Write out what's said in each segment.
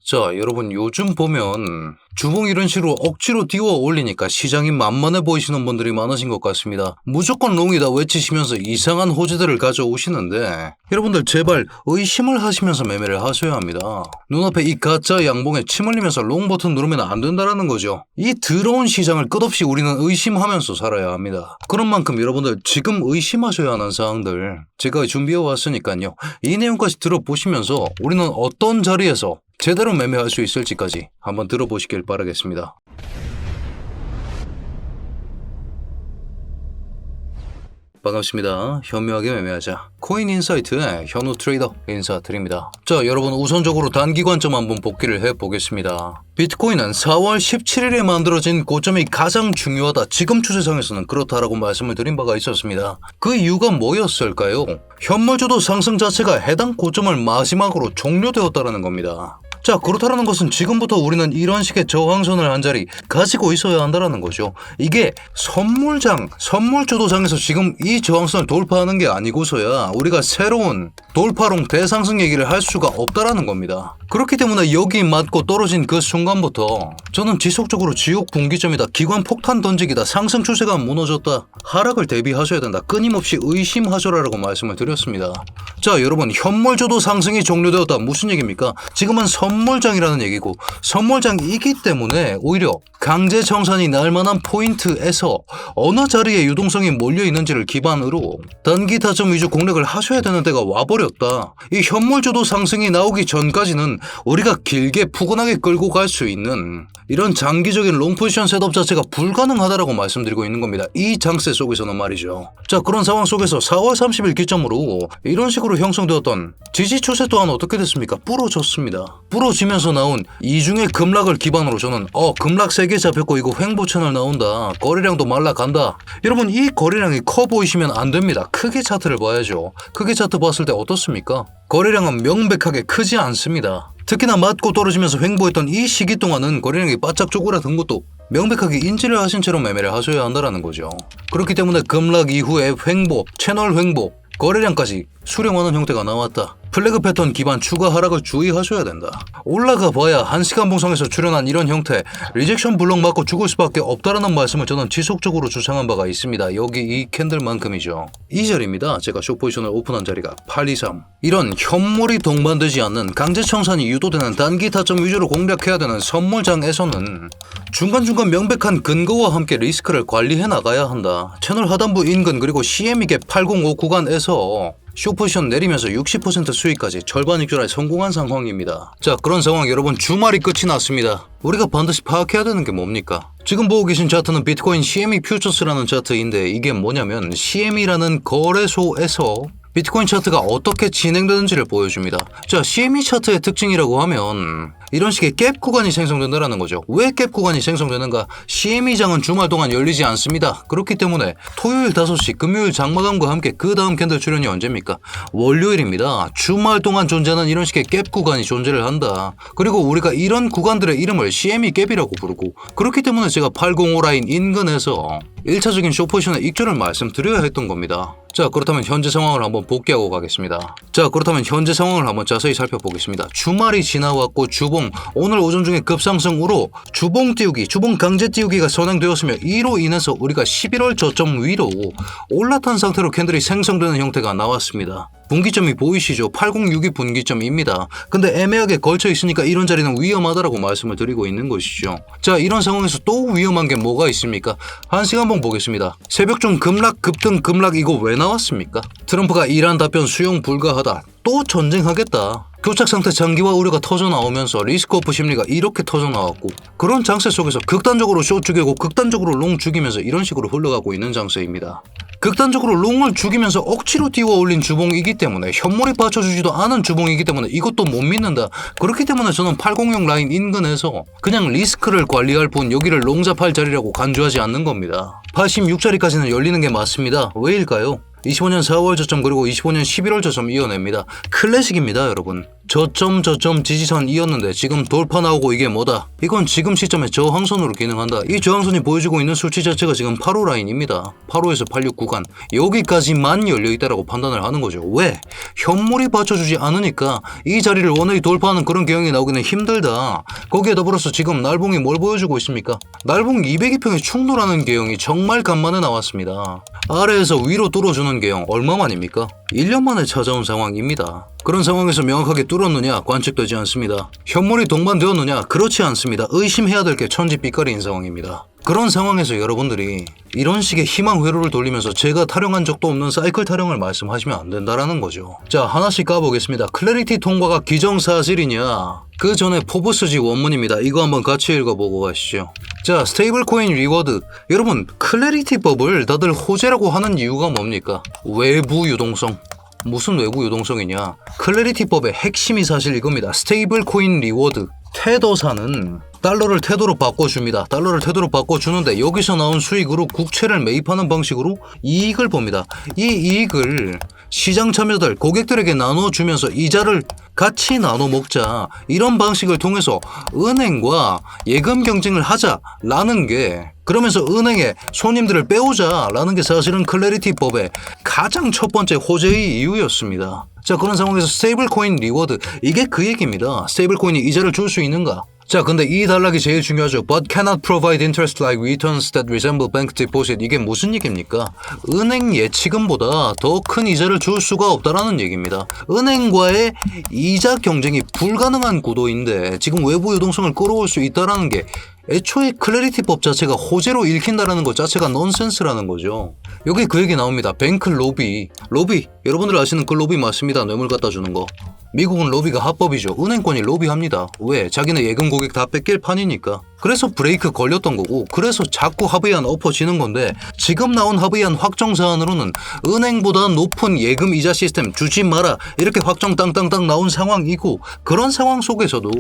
자, 여러분 요즘 보면 주봉 이런 식으로 억지로 띄워 올리니까 시장이 만만해 보이시는 분들이 많으신 것 같습니다. 무조건 롱이다 외치시면서 이상한 호재들을 가져오시는데 여러분들 제발 의심을 하시면서 매매를 하셔야 합니다. 눈앞에 이 가짜 양봉에 침 흘리면서 롱 버튼 누르면 안 된다는 거죠. 이 더러운 시장을 끝없이 우리는 의심하면서 살아야 합니다. 그런 만큼 여러분들 지금 의심하셔야 하는 사항들 제가 준비해 왔으니까요. 이 내용까지 들어보시면서 우리는 어떤 자리에서 제대로 매매할 수 있을지까지 한번 들어보시길 바라겠습니다. 반갑습니다. 현명하게 매매하자. 코인인사이트의 현우 트레이더 인사드립니다. 자, 여러분 우선적으로 단기 관점 한번 복귀를 해보겠습니다. 비트코인은 4월 17일에 만들어진 고점이 가장 중요하다. 지금 추세상에서는 그렇다라고 말씀을 드린 바가 있었습니다. 그 이유가 뭐였을까요? 현물주도 상승 자체가 해당 고점을 마지막으로 종료되었다는 겁니다. 자, 그렇다는 것은 지금부터 우리는 이런 식의 저항선을 한 자리 가지고 있어야 한다는 거죠. 이게 선물주도장에서 지금 이 저항선을 돌파하는 게 아니고서야 우리가 새로운 돌파롱 대상승 얘기를 할 수가 없다라는 겁니다. 그렇기 때문에 여기 맞고 떨어진 그 순간부터 저는 지속적으로 지옥 분기점이다, 기관 폭탄 던지기다, 상승 추세가 무너졌다, 하락을 대비하셔야 된다, 끊임없이 의심하셔라라고 말씀을 드렸습니다. 자, 여러분 현물주도 상승이 종료되었다 무슨 얘기입니까? 지금은 선물장이라는 얘기고 선물장이기 때문에 오히려 강제 청산이 날 만한 포인트에서 어느 자리에 유동성이 몰려 있는지를 기반으로 단기 타점 위주 공략을 하셔야 되는 때가 와버렸다. 이 현물주도 상승이 나오기 전까지는 우리가 길게 푸근하게 끌고 갈 수 있는 이런 장기적인 롱포지션 셋업 자체가 불가능하다라고 말씀드리고 있는 겁니다. 이 장세 속에서는 말이죠. 자, 그런 상황 속에서 4월 30일 기점으로 이런 식으로 형성되었던 지지 추세 또한 어떻게 됐습니까? 부러졌습니다. 부러지면서 나온 이중의 급락을 기반으로 저는 급락 3개 잡혔고 이거 횡보 채널 나온다, 거래량도 말라간다. 여러분 이 거래량이 커 보이시면 안 됩니다. 크게 차트를 봐야죠. 크게 차트 봤을 때 어떻습니까? 거래량은 명백하게 크지 않습니다. 특히나 맞고 떨어지면서 횡보했던 이 시기 동안은 거래량이 바짝 쪼그라든 것도 명백하게 인지를 하신 채로 매매를 하셔야 한다는 거죠. 그렇기 때문에 급락 이후에 횡보, 채널 횡보, 거래량까지 수렴하는 형태가 나왔다. 플래그 패턴 기반 추가 하락을 주의하셔야 된다. 올라가 봐야 1시간 봉상에서 출현한 이런 형태 리젝션 블록 맞고 죽을 수밖에 없다라는 말씀을 저는 지속적으로 주장한 바가 있습니다. 여기 이 캔들만큼이죠. 이 자리입니다. 제가 숏포지션을 오픈한 자리가 823. 이런 현물이 동반되지 않는 강제 청산이 유도되는 단기 타점 위주로 공략해야 되는 선물장에서는 중간중간 명백한 근거와 함께 리스크를 관리해 나가야 한다. 채널 하단부 인근 그리고 CME-갭 805 구간에서 숏포지션 내리면서 60% 수익까지 절반 익절에 성공한 상황입니다. 자, 그런 상황 여러분 주말이 끝이 났습니다. 우리가 반드시 파악해야 되는 게 뭡니까? 지금 보고 계신 차트는 비트코인 CME 퓨처스라는 차트인데 이게 뭐냐면 CME라는 거래소에서 비트코인 차트가 어떻게 진행되는지를 보여줍니다. 자, CME 차트의 특징이라고 하면 이런 식의 갭 구간이 생성된다는 거죠. 왜 갭 구간이 생성되는가? CME장은 주말 동안 열리지 않습니다. 그렇기 때문에 토요일 5시, 금요일 장마감과 함께 그 다음 캔들 출현이 언제입니까? 월요일입니다. 주말 동안 존재하는 이런 식의 갭 구간이 존재를 한다. 그리고 우리가 이런 구간들의 이름을 CME 갭이라고 부르고 그렇기 때문에 제가 805 라인 인근에서 1차적인 숏포지션의 익절을 말씀드려야 했던 겁니다. 자, 그렇다면 현재 상황을 한번 복귀하고 가겠습니다. 자, 그렇다면 현재 상황을 한번 자세히 살펴보겠습니다. 주말이 지나왔고 주봉 오늘 오전 중에 급상승으로 주봉 띄우기, 주봉 강제 띄우기가 선행되었으며 이로 인해서 우리가 11월 저점 위로 올라탄 상태로 캔들이 생성되는 형태가 나왔습니다. 분기점이 보이시죠? 8062 분기점입니다. 근데 애매하게 걸쳐 있으니까 이런 자리는 위험하다라고 말씀을 드리고 있는 것이죠. 자, 이런 상황에서 또 위험한 게 뭐가 있습니까? 1시간 봉 보겠습니다. 새벽중 급락, 급등, 급락 이거 왜 나왔습니까? 트럼프가 이란 답변 수용 불가하다. 또 전쟁하겠다. 교착 상태 장기화 우려가 터져 나오면서 리스크 오프 심리가 이렇게 터져 나왔고 그런 장세 속에서 극단적으로 숏 죽이고 극단적으로 롱 죽이면서 이런 식으로 흘러가고 있는 장세입니다. 극단적으로 롱을 죽이면서 억지로 띄워 올린 주봉이기 때문에 현물이 받쳐주지도 않은 주봉이기 때문에 이것도 못 믿는다. 그렇기 때문에 저는 806 라인 인근에서 그냥 리스크를 관리할 뿐 여기를 롱잡할 자리라고 간주하지 않는 겁니다. 86자리까지는 열리는 게 맞습니다. 왜일까요? 25년 4월 저점 그리고 25년 11월 저점 이어냅니다. 클래식입니다, 여러분. 저점 지지선이었는데 지금 돌파 나오고 이게 뭐다? 이건 지금 시점에 저항선으로 기능한다. 이 저항선이 보여주고 있는 수치 자체가 지금 8호 라인입니다. 8호에서 86 구간 여기까지만 열려있다라고 판단을 하는 거죠. 왜? 현물이 받쳐주지 않으니까 이 자리를 원활히 돌파하는 그런 경향이 나오기는 힘들다. 거기에 더불어서 지금 날봉이 뭘 보여주고 있습니까? 날봉 202평에 충돌하는 경향이 정말 간만에 나왔습니다. 아래에서 위로 뚫어주는 경향 얼마만입니까? 1년 만에 찾아온 상황입니다. 그런 상황에서 명확하게 뚫었느냐? 관측되지 않습니다. 현물이 동반되었느냐? 그렇지 않습니다. 의심해야 될 게 천지빛깔인 상황입니다. 그런 상황에서 여러분들이 이런 식의 희망 회로를 돌리면서 제가 타령한 적도 없는 사이클 타령을 말씀하시면 안 된다라는 거죠. 자, 하나씩 까보겠습니다. 클래리티 통과가 기정사실이냐? 그 전에 포브스지 원문입니다. 이거 한번 같이 읽어보고 가시죠. 자, 스테이블 코인 리워드. 여러분, 클래리티법을 다들 호재라고 하는 이유가 뭡니까? 외부 유동성. 무슨 외부 유동성이냐? 클래리티법의 핵심이 사실 이겁니다. 스테이블 코인 리워드. 테더사는 달러를 테더로 바꿔줍니다. 달러를 테더로 바꿔주는데 여기서 나온 수익으로 국채를 매입하는 방식으로 이익을 봅니다. 이 이익을 시장 참여자들, 고객들에게 나눠주면서 이자를 같이 나눠 먹자. 이런 방식을 통해서 은행과 예금 경쟁을 하자라는 게, 그러면서 은행에 손님들을 빼오자라는 게 사실은 클래리티법의 가장 첫 번째 호재의 이유였습니다. 자, 그런 상황에서 스테이블 코인 리워드, 이게 그 얘기입니다. 스테이블 코인이 이자를 줄 수 있는가? 자, 근데 이 단락이 제일 중요하죠. But cannot provide interest like returns that resemble bank deposit. 이게 무슨 얘기입니까? 은행 예치금보다 더 큰 이자를 줄 수가 없다라는 얘기입니다. 은행과의 이자 경쟁이 불가능한 구도인데 지금 외부 유동성을 끌어올 수 있다라는 게 애초에 클래리티법 자체가 호재로 읽힌다라는 것 자체가 넌센스라는 거죠. 여기 그 얘기 나옵니다. 뱅크 로비. 여러분들 아시는 그 로비 맞습니다. 뇌물 갖다 주는 거. 미국은 로비가 합법이죠. 은행권이 로비합니다. 왜? 자기네 예금 고객 다 뺏길 판이니까. 그래서 브레이크 걸렸던 거고, 그래서 자꾸 합의안 엎어지는 건데, 지금 나온 합의안 확정 사안으로는 은행보다 높은 예금 이자 시스템 주지 마라, 이렇게 확정 땅땅땅 나온 상황이고, 그런 상황 속에서도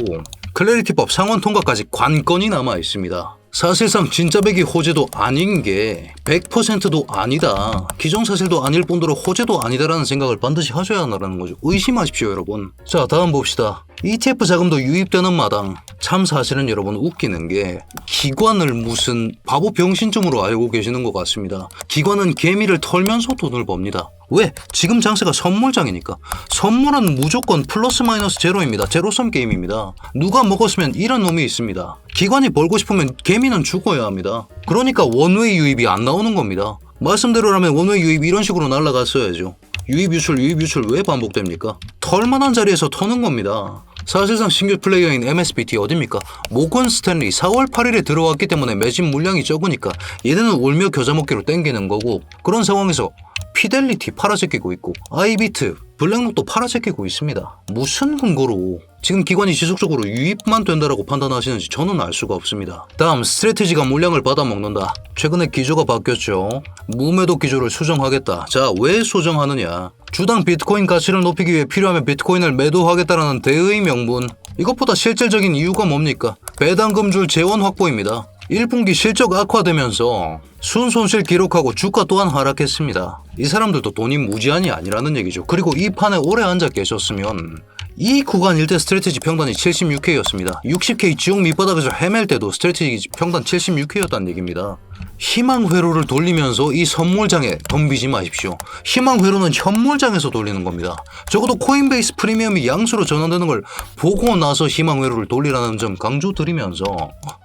클래리티법 상원 통과까지 관건이 남아 있습니다. 사실상 진짜 백이 호재도 아닌 게 100%도 아니다. 기정사실도 아닐 뿐더러 호재도 아니다라는 생각을 반드시 하셔야 한다는 거죠. 의심하십시오, 여러분. 자, 다음 봅시다. ETF 자금도 유입되는 마당. 참 사실은 여러분 웃기는 게 기관을 무슨 바보 병신쯤으로 알고 계시는 것 같습니다. 기관은 개미를 털면서 돈을 법니다. 왜? 지금 장세가 선물장이니까. 선물은 무조건 플러스 마이너스 제로입니다. 제로섬 게임입니다. 누가 먹었으면 이런 놈이 있습니다. 기관이 벌고 싶으면 개미는 죽어야 합니다. 그러니까 원웨이 유입이 안 나오는 겁니다. 말씀대로라면 원웨이 유입 이런 식으로 날아갔어야죠. 유입 유출 왜 반복됩니까? 털만한 자리에서 터는 겁니다. 사실상 신규 플레이어인 MSBT 어딥니까? 모건 스탠리 4월 8일에 들어왔기 때문에 매진 물량이 적으니까 얘네는 울며 겨자 먹기로 땡기는 거고, 그런 상황에서 피델리티 팔아제끼고 있고 아이비트, 블랙록도 팔아제끼고 있습니다. 무슨 근거로 지금 기관이 지속적으로 유입만 된다라고 판단하시는지 저는 알 수가 없습니다. 다음, 스트래티지가 물량을 받아먹는다. 최근에 기조가 바뀌었죠. 무매도 기조를 수정하겠다. 자, 왜 수정하느냐? 주당 비트코인 가치를 높이기 위해 필요하면 비트코인을 매도하겠다라는 대의 명분. 이것보다 실질적인 이유가 뭡니까? 배당금줄 재원 확보입니다. 1분기 실적 악화되면서 순손실 기록하고 주가 또한 하락했습니다. 이 사람들도 돈이 무제한이 아니라는 얘기죠. 그리고 이 판에 오래 앉아 계셨으면 이 구간 일대 스트래티지 평단이 76K였습니다. 60K 지옥 밑바닥에서 헤맬 때도 스트래티지 평단 76K였다는 얘기입니다. 희망 회로를 돌리면서 이 선물장에 덤비지 마십시오. 희망 회로는 현물장에서 돌리는 겁니다. 적어도 코인베이스 프리미엄이 양수로 전환되는 걸 보고 나서 희망 회로를 돌리라는 점 강조드리면서,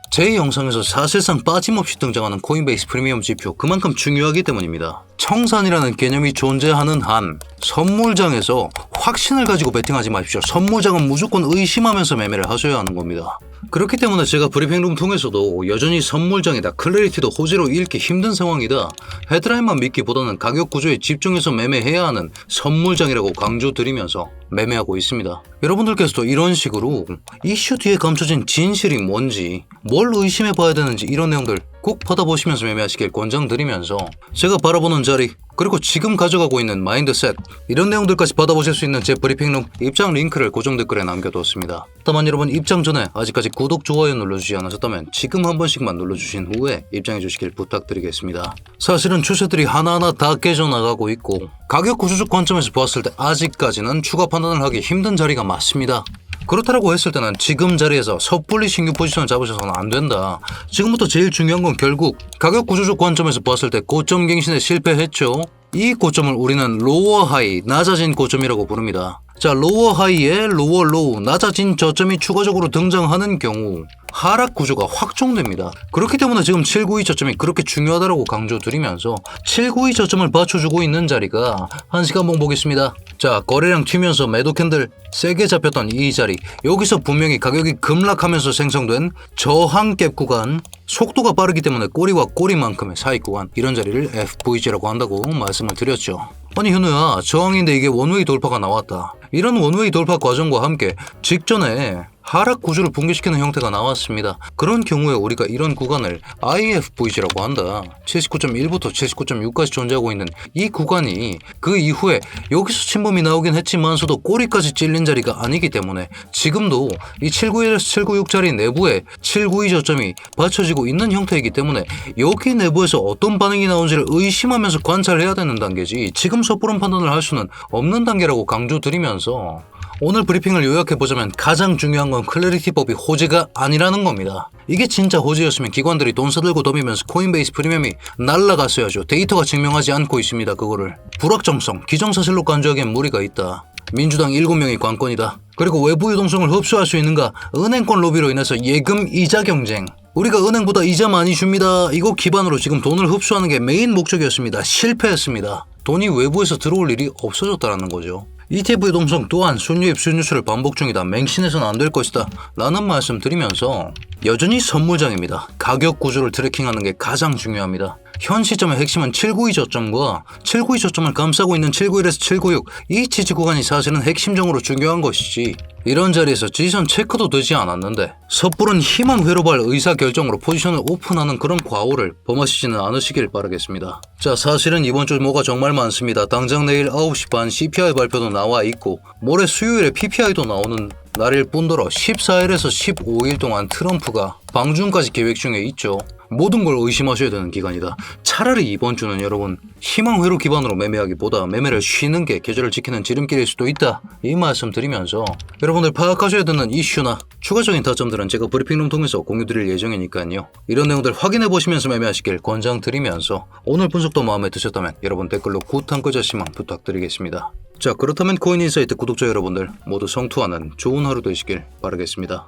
제 영상에서 사실상 빠짐없이 등장하는 코인베이스 프리미엄 지표, 그만큼 중요하기 때문입니다. 청산이라는 개념이 존재하는 한 선물장에서 확신을 가지고 베팅하지 마십시오. 선물장은 무조건 의심하면서 매매를 하셔야 하는 겁니다. 그렇기 때문에 제가 브리핑룸 통해서도 여전히 선물장이다, 클래리티도 호재로 읽기 힘든 상황이다, 헤드라인만 믿기보다는 가격 구조에 집중해서 매매해야 하는 선물장이라고 강조드리면서 매매하고 있습니다. 여러분들께서도 이런 식으로 이슈 뒤에 감춰진 진실이 뭔지, 뭘 의심해 봐야 되는지, 이런 내용들 꼭 받아보시면서 매매하시길 권장드리면서 제가 바라보는 자리 그리고 지금 가져가고 있는 마인드셋 이런 내용들까지 받아보실 수 있는 제 브리핑룸 입장 링크를 고정 댓글에 남겨뒀습니다. 다만 여러분 입장 전에 아직까지 구독, 좋아요 눌러주지 않으셨다면 지금 한 번씩만 눌러주신 후에 입장해 주시길 부탁드리겠습니다. 사실은 추세들이 하나하나 다 깨져나가고 있고 가격 구조적 관점에서 봤을 때 아직까지는 추가 판단을 하기 힘든 자리가 맞습니다. 그렇다라고 했을 때는 지금 자리에서 섣불리 신규 포지션을 잡으셔서는 안 된다. 지금부터 제일 중요한 건 결국 가격 구조적 관점에서 봤을 때 고점 갱신에 실패했죠. 이 고점을 우리는 로어 하이, 낮아진 고점이라고 부릅니다. 자, 로어 하이에 로어 로우, 낮아진 저점이 추가적으로 등장하는 경우 하락 구조가 확정됩니다. 그렇기 때문에 지금 792 저점이 그렇게 중요하다고 강조드리면서 792 저점을 받쳐주고 있는 자리가 1시간 봉 보겠습니다. 자, 거래량 튀면서 매도 캔들 세게 잡혔던 이 자리, 여기서 분명히 가격이 급락하면서 생성된 저항갭 구간, 속도가 빠르기 때문에 꼬리와 꼬리만큼의 사이 구간, 이런 자리를 FVG라고 한다고 말씀을 드렸죠. 아니 현우야, 저항인데 이게 원웨이 돌파가 나왔다. 이런 원웨이 돌파 과정과 함께 직전에 하락 구조를 붕괴시키는 형태가 나왔습니다. 그런 경우에 우리가 이런 구간을 IFVG라고 한다. 79.1부터 79.6까지 존재하고 있는 이 구간이 그 이후에 여기서 침범이 나오긴 했지만서도 꼬리까지 찔린 자리가 아니기 때문에 지금도 이 791에서 796 자리 내부에 792 저점이 받쳐지고 있는 형태이기 때문에 여기 내부에서 어떤 반응이 나온지를 의심하면서 관찰해야 되는 단계지 지금 섣부른 판단을 할 수는 없는 단계라고 강조드리면서 오늘 브리핑을 요약해보자면 가장 중요한 건 클래리티법이 호재가 아니라는 겁니다. 이게 진짜 호재였으면 기관들이 돈 써들고 덤이면서 코인베이스 프리미엄이 날라갔어야죠. 데이터가 증명하지 않고 있습니다. 그거를. 불확정성, 기정사실로 간주하기엔 무리가 있다. 민주당 7명이 관건이다. 그리고 외부 유동성을 흡수할 수 있는가? 은행권 로비로 인해서 예금 이자 경쟁. 우리가 은행보다 이자 많이 줍니다. 이거 기반으로 지금 돈을 흡수하는 게 메인 목적이었습니다. 실패했습니다. 돈이 외부에서 들어올 일이 없어졌다는 거죠. ETF 유동성 또한 순유입 순유출을 반복 중이다. 맹신해서는 안 될 것이다. 라는 말씀 드리면서 여전히 선물장입니다. 가격 구조를 트래킹하는 게 가장 중요합니다. 현 시점의 핵심은 792 저점과 792 저점을 감싸고 있는 791에서 796 이 지지 구간이 사실은 핵심적으로 중요한 것이지 이런 자리에서 지지선 체크도 되지 않았는데 섣부른 희망 회로발 의사결정으로 포지션을 오픈하는 그런 과오를 범하시지는 않으시길 바라겠습니다. 자, 사실은 이번 주 뭐가 정말 많습니다. 당장 내일 9시 반 CPI 발표도 나와 있고 모레 수요일에 PPI도 나오는 날일 뿐더러 14일에서 15일 동안 트럼프가 방중까지 계획 중에 있죠. 모든 걸 의심하셔야 되는 기간이다. 차라리 이번 주는 여러분 희망 회로 기반으로 매매하기보다 매매를 쉬는 게 계절을 지키는 지름길일 수도 있다. 이 말씀 드리면서 여러분들 파악하셔야 되는 이슈나 추가적인 타점들은 제가 브리핑룸 통해서 공유드릴 예정이니까요. 이런 내용들 확인해 보시면서 매매하시길 권장드리면서 오늘 분석도 마음에 드셨다면 여러분 댓글로 굿 한 글자씩만 부탁드리겠습니다. 자, 그렇다면 코인인사이트 구독자 여러분들 모두 성투하는 좋은 하루 되시길 바라겠습니다.